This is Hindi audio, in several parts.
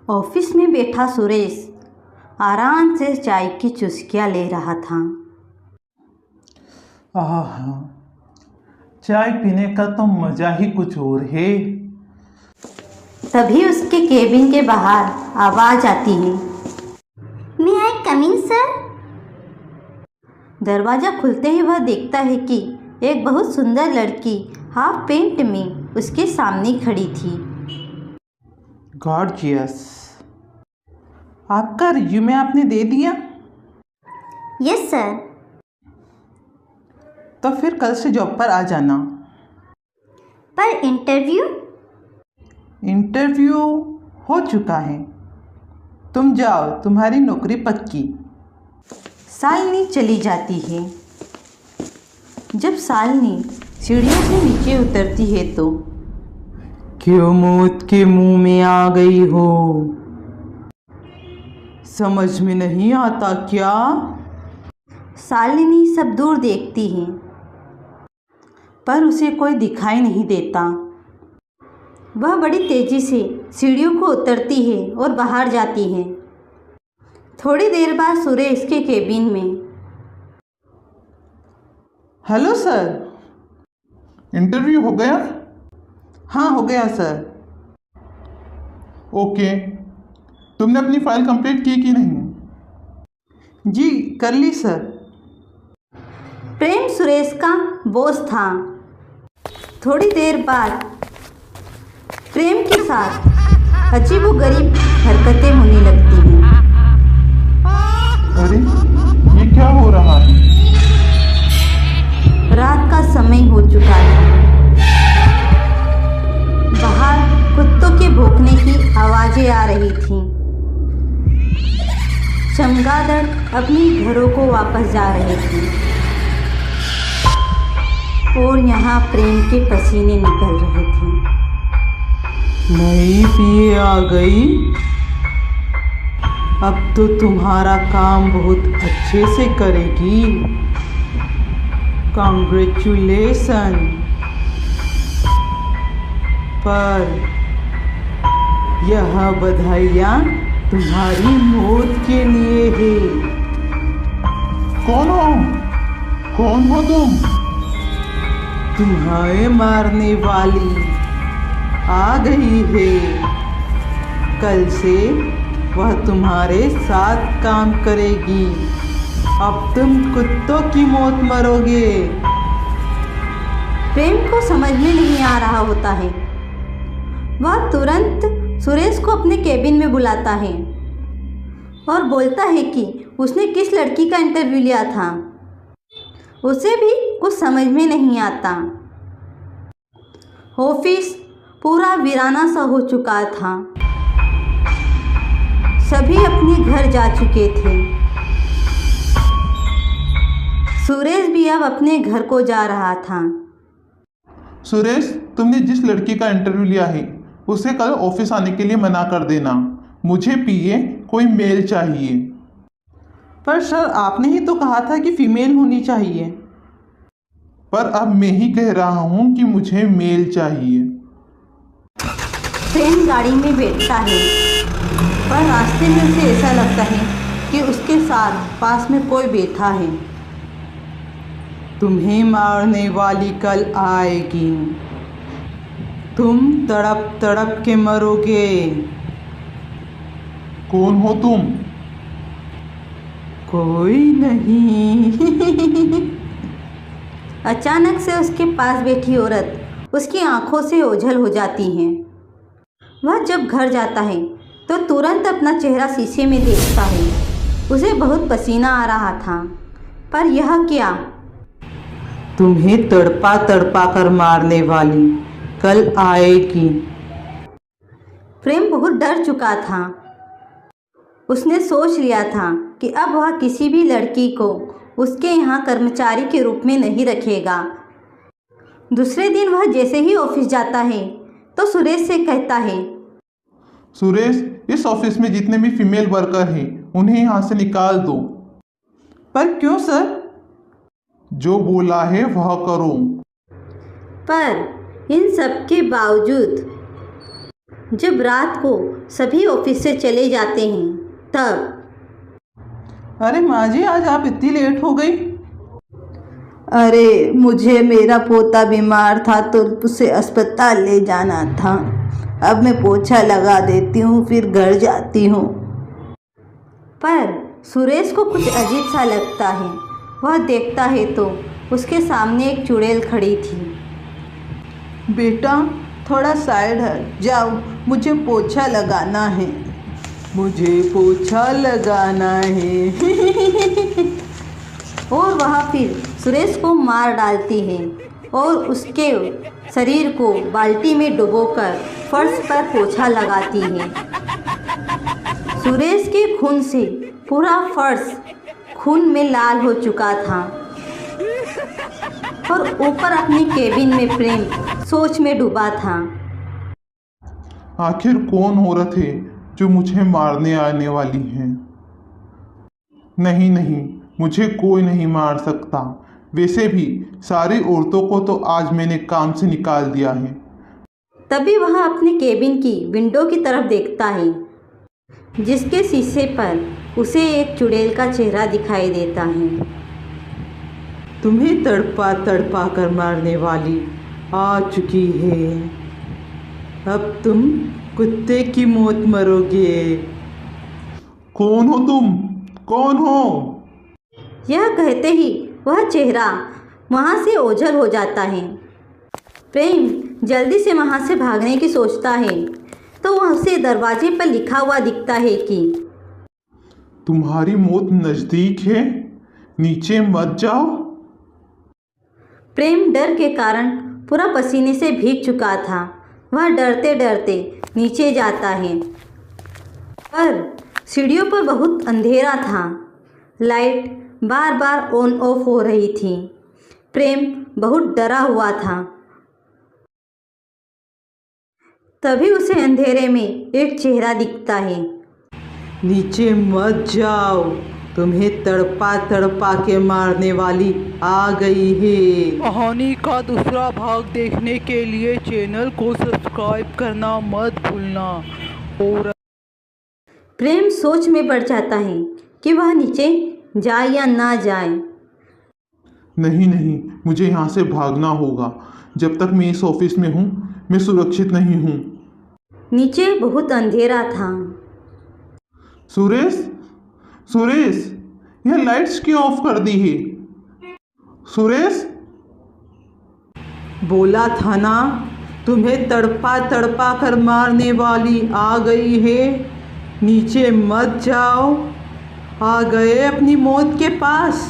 ऑफिस में बैठा सुरेश आराम से चाय की चुस्कियां ले रहा था। आह, चाय पीने का तो मजा ही कुछ और है। तभी उसके केबिन के बाहर आवाज आती है, मे आई कम इन सर? दरवाजा खुलते ही वह देखता है कि एक बहुत सुंदर लड़की हाफ पेंट में उसके सामने खड़ी थी। गॉर्जियस, आपका रिज्यूमे आपने दे दिया? Yes sir. तो फिर कल से जॉब पर आ जाना। पर इंटरव्यू हो चुका है, तुम जाओ, तुम्हारी नौकरी पक्की। शालिनी चली जाती है। जब शालिनी सीढ़ियों से नीचे उतरती है तो क्यों मौत के मुंह में आ गई हो? समझ में नहीं आता क्या? शालिनी सब दूर देखती है पर उसे कोई दिखाई नहीं देता। वह बड़ी तेजी से सीढ़ियों को उतरती है और बाहर जाती है। थोड़ी देर बाद सुरेश के केबिन में। हेलो सर, इंटरव्यू हो गया? हाँ हो गया सर। ओके, तुमने अपनी फाइल कंप्लीट की कि नहीं? जी कर ली सर। प्रेम सुरेश का बॉस था। थोड़ी देर बाद प्रेम के साथ अजीबोगरीब हरकतें होने लगती हैं। अरे ये क्या हो रहा है? रात का समय हो चुका है। बाहर कुत्तों के भौंकने की आवाजें आ रही थीं। चमगादड़ अपनी घरों को वापस जा रहे थे और यहाँ प्रेम के पसीने निकल रहे थे। नई पिए आ गई। अब तो तुम्हारा काम बहुत अच्छे से करेगी। कांग्रेचुलेसन। पर यह बधाइयाँ तुम्हारी मौत के लिए है। कौन हो? कौन हो तुम? तुम्हें मारने वाली आ गई है। कल से वह तुम्हारे साथ काम करेगी। अब तुम कुत्तों की मौत मरोगे। प्रेम को समझ में नहीं आ रहा होता है। वह तुरंत सुरेश को अपने केबिन में बुलाता है और बोलता है कि उसने किस लड़की का इंटरव्यू लिया था। उसे भी कुछ समझ में नहीं आता। ऑफिस पूरा वीराना सा हो चुका था। सभी अपने घर जा चुके थे। सुरेश भी अब अपने घर को जा रहा था। सुरेश, तुमने जिस लड़की का इंटरव्यू लिया है उसे कल ऑफिस आने के लिए मना कर देना। मुझे पीए कोई मेल चाहिए। पर सर आपने ही तो कहा था कि फीमेल होनी चाहिए। पर अब मैं ही कह रहा हूँ कि मुझे मेल चाहिए। ट्रेन गाड़ी में बैठता है पर रास्ते में उसे ऐसा लगता है कि उसके साथ पास में कोई बैठा है। तुम्हें मारने वाली कल आएगी। तुम तड़प तड़प के मरोगे। कौन हो तुम? कोई नहीं। अचानक से उसके पास बैठी औरत उसकी आंखों से ओझल हो जाती है। वह जब घर जाता है तो तुरंत अपना चेहरा शीशे में देखता है। उसे बहुत पसीना आ रहा था। पर यह क्या? तुम्हें तड़पा तड़पा कर मारने वाली कल आएगी। प्रेम बहुत डर चुका था। उसने सोच लिया था कि अब वह किसी भी लड़की को उसके यहाँ कर्मचारी के रूप में नहीं रखेगा। दूसरे दिन वह जैसे ही ऑफिस जाता है तो सुरेश से कहता है, सुरेश, इस ऑफिस में जितने भी फीमेल वर्कर हैं उन्हें यहाँ से निकाल दो। पर क्यों सर? जो बोला है वह करो। पर इन सब के बावजूद जब रात को सभी ऑफिस से चले जाते हैं तब। अरे माँ जी, आज आप इतनी लेट हो गई? अरे मुझे मेरा पोता बीमार था तो उसे अस्पताल ले जाना था। अब मैं पोछा लगा देती हूँ फिर घर जाती हूँ। पर सुरेश को कुछ अजीब सा लगता है। वह देखता है तो उसके सामने एक चुड़ैल खड़ी थी। बेटा थोड़ा साइड हट जाओ, मुझे पोछा लगाना है, मुझे पोछा लगाना है। और वह फिर सुरेश को मार डालती है और उसके शरीर को बाल्टी में डुबोकर फर्श पर पोछा लगाती है। सुरेश के खून से पूरा फर्श खून में लाल हो चुका था और ऊपर अपनी केबिन में प्रेम सोच में डूबा था। आखिर कौन औरत है जो मुझे मारने आने वाली है? नहीं नहीं, मुझे कोई नहीं मार सकता। वैसे भी सारी औरतों को तो आज मैंने काम से निकाल दिया है। तभी वह अपने केबिन की विंडो की तरफ देखता है, जिसके शीशे पर उसे एक चुड़ैल का चेहरा दिखाई देता है। तुम्हें तड़पा तड़पा कर मारने वाली आ चुकी है। अब तुम कुत्ते की मौत मरोगे। कौन हो तुम? कौन हो? यह कहते ही वह चेहरा वहाँ से ओझल हो जाता है। प्रेम जल्दी से वहाँ से भागने की सोचता है तो वह उसे दरवाजे पर लिखा हुआ दिखता है कि तुम्हारी मौत नज़दीक है, नीचे मत जाओ। प्रेम डर के कारण पूरा पसीने से भीग चुका था। वह डरते डरते नीचे जाता है पर सीढ़ियों पर बहुत अंधेरा था। Light bar bar on off हो रही थी। प्रेम बहुत डरा हुआ था। तभी उसे अंधेरे में एक चेहरा दिखता है। नीचे मत जाओ, तुम्हें तड़पा तड़पा के मारने वाली आ गई है। कहानी का दूसरा भाग देखने के लिए चैनल को सब्सक्राइब करना मत भूलना। और प्रेम सोच में पड़ जाता है कि वह नीचे जाए या ना जाए। नहीं नहीं, मुझे यहाँ से भागना होगा। जब तक मैं इस ऑफिस में हूँ मैं सुरक्षित नहीं हूँ। नीचे बहुत अंधेरा था। सुरेश, सुरेश, यह लाइट्स क्यों ऑफ कर दी है? सुरेश, बोला था ना, तुम्हें तड़पा तड़पा कर मारने वाली आ गई है। नीचे मत जाओ, आ गए अपनी मौत के पास।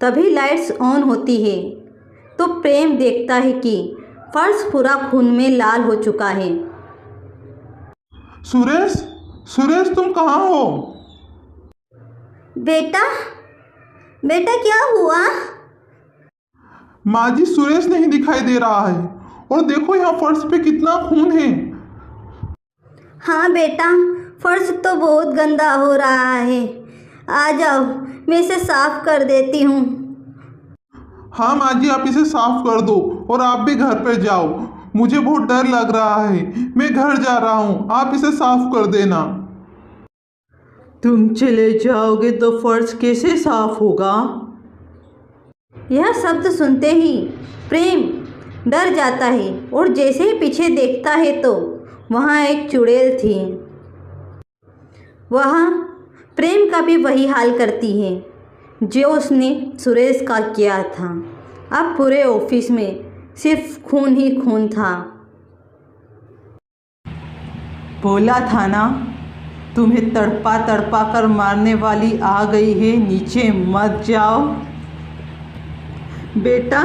तभी लाइट्स ऑन होती है तो प्रेम देखता है कि फर्श पूरा खून में लाल हो चुका है। सुरेश, सुरेश, तुम कहाँ हो? बेटा बेटा क्या हुआ? माँ जी, सुरेश नहीं दिखाई दे रहा है। और देखो यहाँ फर्श पे कितना खून है। हाँ बेटा, फर्श तो बहुत गंदा हो रहा है। आ जाओ, मैं इसे साफ कर देती हूँ। हाँ माँ जी, आप इसे साफ कर दो और आप भी घर पर जाओ। मुझे बहुत डर लग रहा है, मैं घर जा रहा हूँ। आप इसे साफ कर देना। तुम चले जाओगे तो फर्श कैसे साफ होगा? यह शब्द सुनते ही प्रेम डर जाता है और जैसे ही पीछे देखता है तो वहाँ एक चुड़ैल थी। वह प्रेम का भी वही हाल करती है जो उसने सुरेश का किया था। अब पूरे ऑफिस में सिर्फ खून ही खून था। बोला था ना, तुम्हें तड़पा तड़पा कर मारने वाली आ गई है। नीचे मत जाओ। बेटा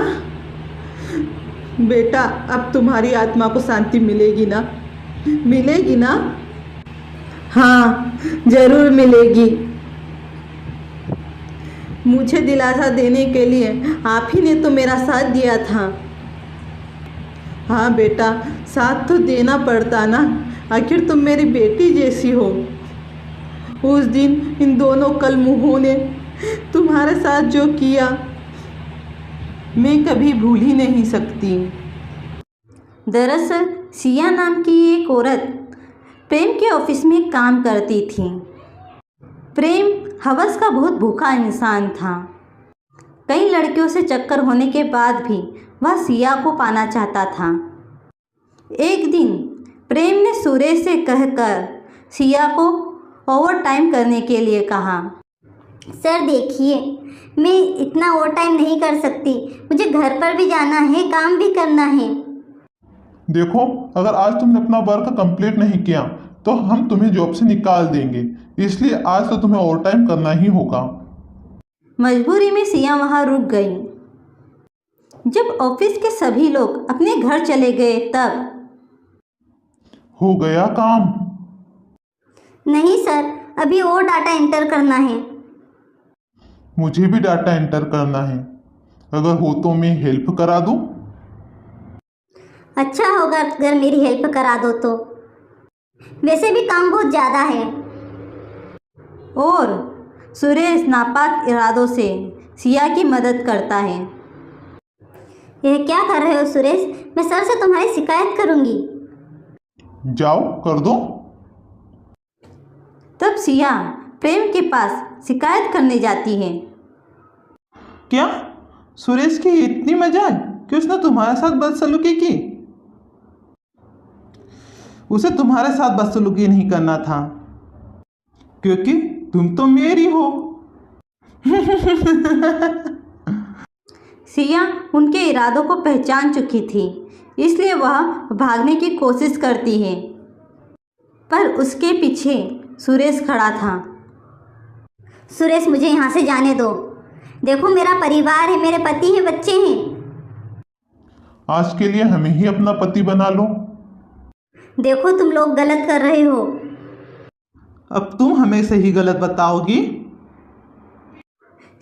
बेटा, अब तुम्हारी आत्मा को शांति मिलेगी ना? मिलेगी ना? हाँ, ज़रूर मिलेगी। मुझे दिलासा देने के लिए आप ही ने तो मेरा साथ दिया था। हाँ बेटा, साथ तो देना पड़ता ना, आखिर तुम मेरी बेटी जैसी हो। उस दिन इन दोनों कलमुहों ने तुम्हारे साथ जो किया मैं कभी भूल ही नहीं सकती। दरअसल सिया नाम की एक औरत प्रेम के ऑफिस में काम करती थी। प्रेम हवस का बहुत भूखा इंसान था। कई लड़कियों से चक्कर होने के बाद भी वह सिया को पाना चाहता था। एक दिन प्रेम ने सुरेश से कहकर सिया को ओवर टाइम करने के लिए कहा। सर देखिए, मैं इतना ओवर टाइम नहीं कर सकती, मुझे घर पर भी जाना है, काम भी करना है। देखो, अगर आज तुमने अपना वर्क कंप्लीट नहीं किया तो हम तुम्हें जॉब से निकाल देंगे, इसलिए आज तो तुम्हें ओवर टाइम करना ही होगा। मजबूरी में सिया वहाँ रुक गई। जब ऑफिस के सभी लोग अपने घर चले गए तब हो गया काम? नहीं सर, अभी और डाटा एंटर करना है। मुझे भी डाटा एंटर करना है, अगर हो तो मैं हेल्प करा दूं? अच्छा होगा अगर मेरी हेल्प करा दो तो, वैसे भी काम बहुत ज़्यादा है। और सुरेश नापाक इरादों से सिया की मदद करता है। यह क्या कर रहे हो सुरेश? मैं सर से तुम्हारी शिकायत करूंगी। जाओ कर दो। तब सिया प्रेम के पास शिकायत करने जाती है। क्या सुरेश की इतनी मजाक कि उसने तुम्हारे साथ बदसलूकी की? उसे तुम्हारे साथ बदसलूकी नहीं करना था, क्योंकि तुम तो मेरी हो। सिया उनके इरादों को पहचान चुकी थी, इसलिए वह भागने की कोशिश करती है, पर उसके पीछे सुरेश खड़ा था। सुरेश, मुझे यहाँ से जाने दो। देखो, मेरा परिवार है, मेरे पति हैं, बच्चे हैं। आज के लिए हमें ही अपना पति बना लो। देखो, तुम लोग गलत कर रहे हो। अब तुम हमें से ही गलत बताओगी?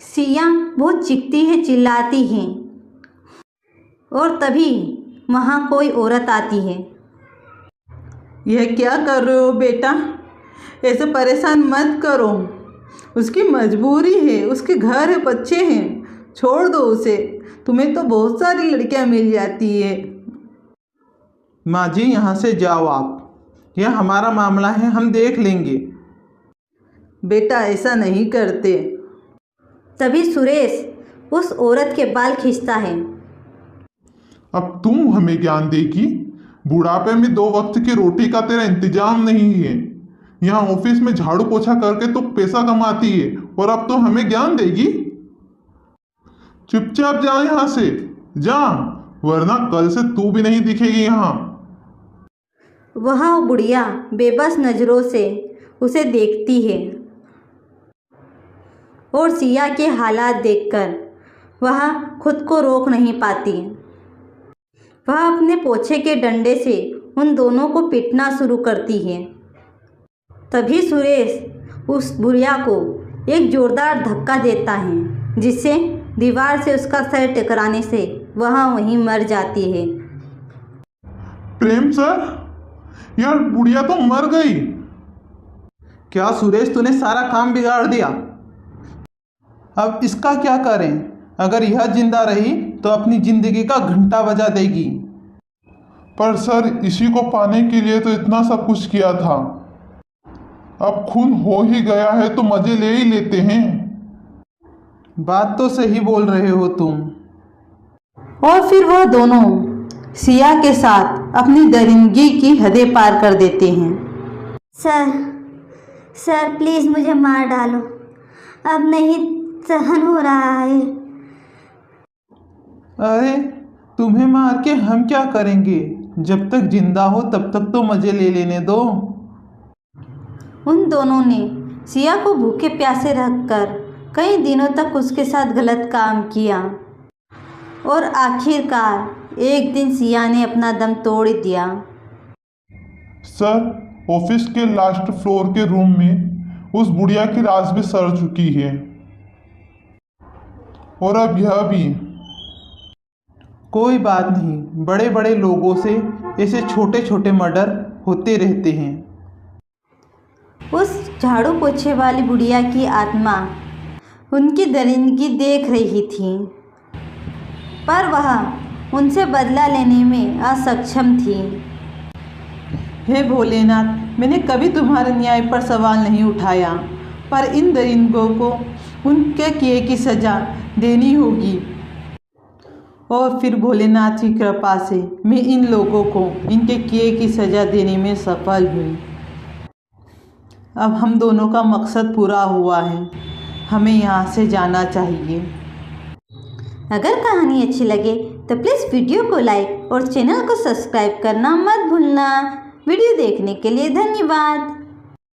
सिया बहुत चीखती है, चिल्लाती है, और तभी वहाँ कोई औरत आती है। यह क्या कर रहे हो बेटा? ऐसे परेशान मत करो, उसकी मजबूरी है, उसके घर है, बच्चे हैं, छोड़ दो उसे। तुम्हें तो बहुत सारी लड़कियां मिल जाती है। माँ जी, यहाँ से जाओ आप, यह हमारा मामला है, हम देख लेंगे। बेटा ऐसा नहीं करते। तभी सुरेश उस औरत के बाल खींचता है। अब तुम हमें ज्ञान देगी? बुढ़ापे में 2 वक्त की रोटी का तेरा इंतजाम नहीं है। यहाँ ऑफिस में झाड़ू पोछा करके तो पैसा कमाती है, और अब तो हमें ज्ञान देगी? चुपचाप जा यहाँ से, जा, वरना कल से तू भी नहीं दिखेगी यहाँ। वह बुढ़िया बेबस नज़रों से उसे देखती है, और सिया के हालात देखकर वह खुद को रोक नहीं पाती। वह अपने पोछे के डंडे से उन दोनों को पीटना शुरू करती है। तभी सुरेश उस बुढ़िया को एक जोरदार धक्का देता है, जिससे दीवार से उसका सर टकराने से वह वहीं मर जाती है। प्रेम सर, यार बुढ़िया तो मर गई। क्या सुरेश, तूने सारा काम बिगाड़ दिया। अब इसका क्या करें? अगर यह जिंदा रही तो अपनी जिंदगी का घंटा बजा देगी। पर सर, इसी को पाने के लिए तो इतना सब कुछ किया था। अब खून हो ही गया है तो मजे ले ही लेते हैं। बात तो सही बोल रहे हो तुम। और फिर वह दोनों सिया के साथ अपनी दरिंदगी की हदें पार कर देते हैं। सर प्लीज़ मुझे मार डालो, अब नहीं सहन हो रहा है। अरे तुम्हें मार के हम क्या करेंगे? जब तक जिंदा हो तब तक तो मजे ले लेने दो। उन दोनों ने सिया को भूखे प्यासे रखकर कई दिनों तक उसके साथ गलत काम किया, और आखिरकार एक दिन सिया ने अपना दम तोड़ दिया। सर, ऑफिस के लास्ट फ्लोर के रूम में उस बुढ़िया की लाश भी सड़ चुकी है, और अब यह भी। कोई बात नहीं, बड़े बड़े लोगों से ऐसे छोटे छोटे मर्डर होते रहते हैं। उस झाड़ू पोछे वाली बुढ़िया की आत्मा उनकी दरिंदगी देख रही थी, पर वह उनसे बदला लेने में असक्षम थी। हे भोलेनाथ, मैंने कभी तुम्हारे न्याय पर सवाल नहीं उठाया, पर इन दरिंदों को उनके किए की सज़ा देनी होगी। और फिर भोलेनाथ की कृपा से मैं इन लोगों को इनके किए की सज़ा देने में सफल हुई। अब हम दोनों का मकसद पूरा हुआ है, हमें यहाँ से जाना चाहिए। अगर कहानी अच्छी लगे तो प्लीज़ वीडियो को लाइक और चैनल को सब्सक्राइब करना मत भूलना। वीडियो देखने के लिए धन्यवाद।